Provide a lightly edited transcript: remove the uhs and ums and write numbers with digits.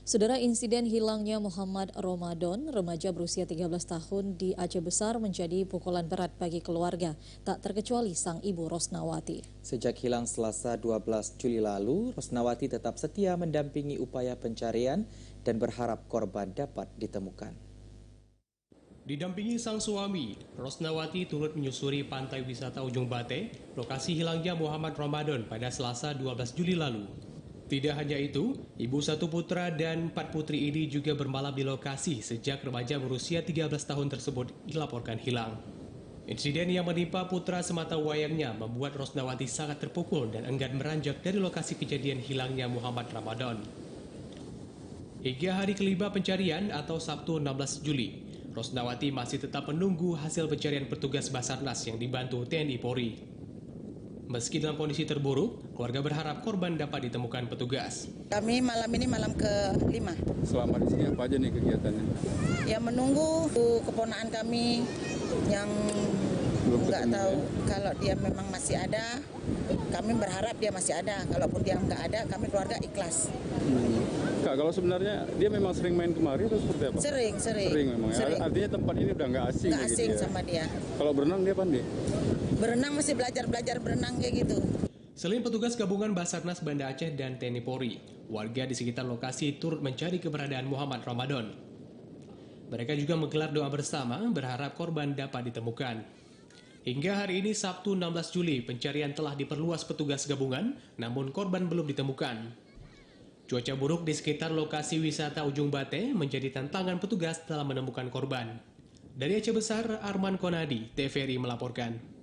Saudara, insiden hilangnya Muhammad Ramadan, remaja berusia 13 tahun di Aceh Besar menjadi pukulan berat bagi keluarga, tak terkecuali sang ibu Rosnawati. Sejak hilang Selasa 12 Juli lalu, Rosnawati tetap setia mendampingi upaya pencarian dan berharap korban dapat ditemukan. Didampingi sang suami, Rosnawati turut menyusuri pantai wisata Ujung Bate, lokasi hilangnya Muhammad Ramadan pada Selasa 12 Juli lalu. Tidak hanya itu, ibu satu putra dan 4 putri ini juga bermalam di lokasi sejak remaja berusia 13 tahun tersebut dilaporkan hilang. Insiden yang menimpa putra semata wayangnya membuat Rosnawati sangat terpukul dan enggan meranjak dari lokasi kejadian hilangnya Muhammad Ramadan. Hingga hari kelima pencarian atau Sabtu 16 Juli, Rosnawati masih tetap menunggu hasil pencarian petugas Basarnas yang dibantu TNI Polri. Meski dalam kondisi terburuk, keluarga berharap korban dapat ditemukan petugas. Kami malam ini malam ke-5. Selama di sini apa aja nih kegiatannya? Ya menunggu keponakan kami yang nggak tahu kalau dia memang masih ada. Kami berharap dia masih ada. Kalaupun dia nggak ada, kami keluarga ikhlas. Kak, kalau sebenarnya dia memang sering main kemari atau seperti apa? Sering. Sering memang. Sering. Artinya tempat ini udah nggak asing. Nggak asing gitu ya? sama dia. Kalau berenang dia pandai? Berenang masih belajar berenang kayak gitu. Selain petugas gabungan Basarnas Banda Aceh dan TNI Polri, warga di sekitar lokasi turut mencari keberadaan Muhammad Ramadan. Mereka juga menggelar doa bersama berharap korban dapat ditemukan. Hingga hari ini Sabtu 16 Juli, pencarian telah diperluas petugas gabungan, namun korban belum ditemukan. Cuaca buruk di sekitar lokasi wisata Ujung Bate menjadi tantangan petugas dalam menemukan korban. Dari Aceh Besar, Arman Konadi, TVRI melaporkan.